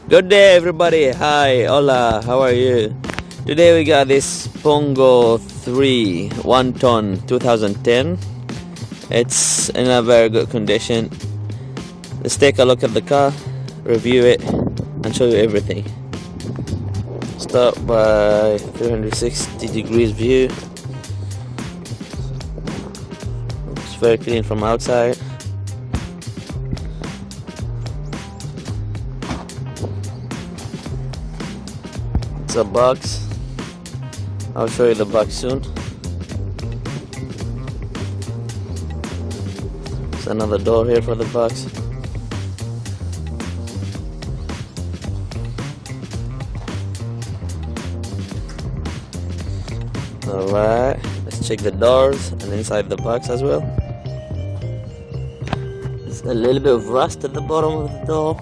Good day everybody, hi, hola, how are you? Today we got this BONGO 3 1 ton 2010. It's in a very good condition. Let's take a look at the car, review it and show you everything. Start by 360 degrees view. It's very clean from outside. It's a box. I'll show you the box soon. There's another door here for the box. Alright, let's check the doors and inside the box as well. There's a little bit of rust at the bottom of the door.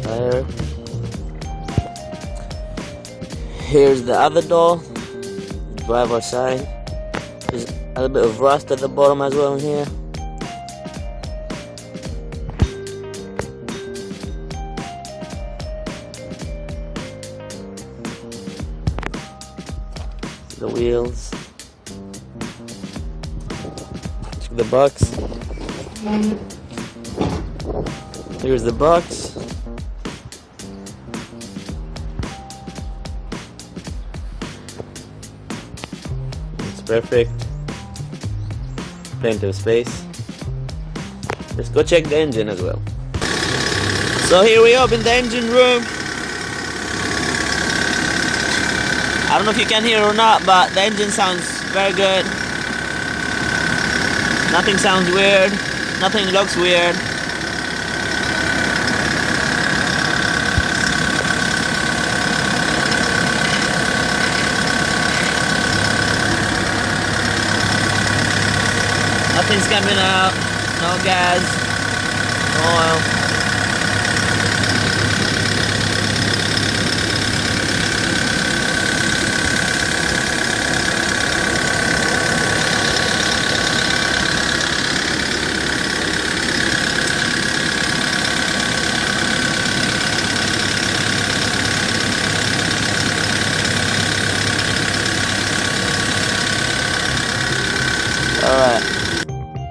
Tire. Here's the other door, driver's side. There's a little bit of rust at the bottom as well in here. The wheels. Check the box. Here's the box. It's perfect. Plenty of space. Let's go check the engine as well. So here we are in the engine room. I don't know if you can hear or not, but the engine sounds very good. Nothing sounds weird. Nothing looks weird. Nothing's coming out. No gas. No oil.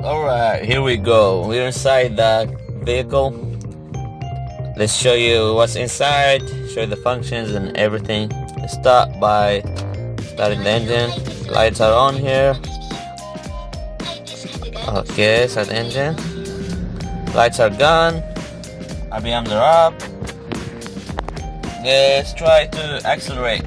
Alright, here we go. We're inside the vehicle. Let's show you what's inside, show you the functions and everything. Let's start by starting the engine. Lights are on here. Okay, start the engine. Lights are gone. RPMs are up. Let's try to accelerate.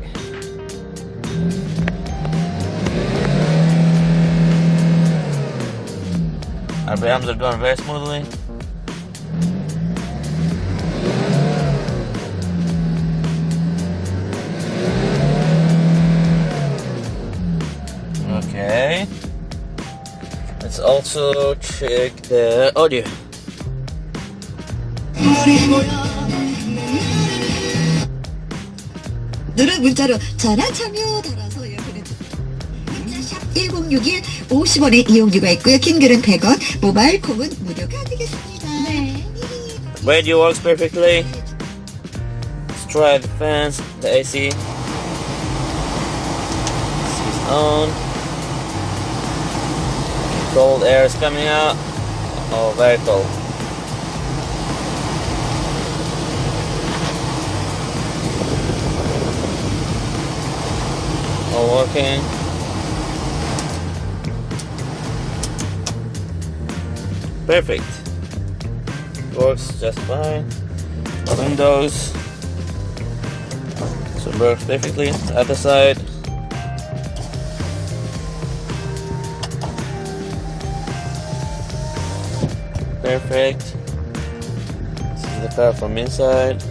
RPMs are going very smoothly. Okay. Let's also check the audio. 늘은 문자로 전화 참여 달아서 문자 샵 1061 50원의 이용료가 있고요. 긴 글은 100원, 모바일 콩은 무료가 되겠습니다. 네. Radio works perfectly. Let's try the fans, the AC. It's on. Cold air is coming out. Oh, very cold. All working. Perfect. Works just fine. Windows. So it works perfectly. The other side. Perfect. This is the car from inside.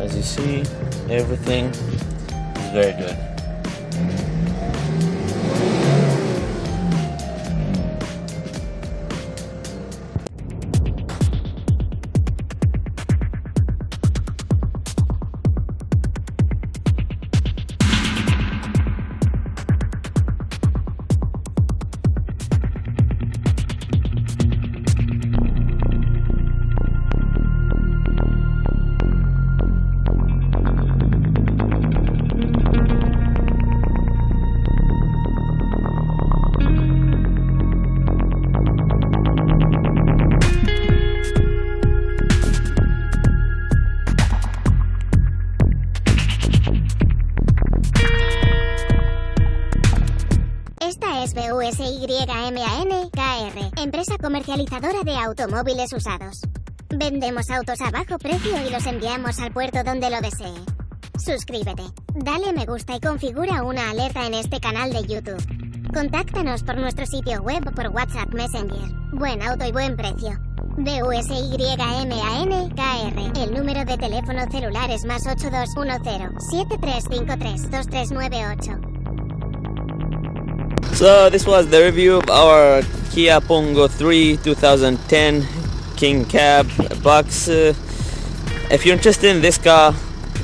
As you see, everything is very good. Somos BUSYMAN.KR, empresa comercializadora de automóviles usados. Vendemos autos a bajo precio y los enviamos al puerto donde lo desee. Suscríbete, dale me gusta y configura una alerta en este canal de YouTube. Contáctanos por nuestro sitio web o por WhatsApp Messenger. Buen auto y buen precio. BUSYMAN.KR. El número de teléfono celular es +8210-7353-2398. So this was the review of our Kia Bongo 3 2010 King Cab box. If you're interested in this car,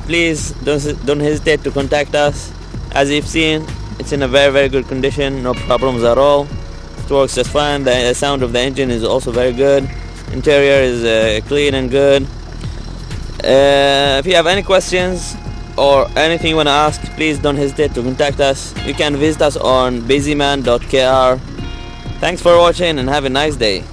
please don't hesitate to contact us. As you've seen, it's in a very good condition, no problems at all. It works just fine. The sound of the engine is also very good. Interior is clean and good. If you have any questions or anything you want to ask, please don't hesitate to contact us. You can visit us on busyman.kr. Thanks for watching and have a nice day.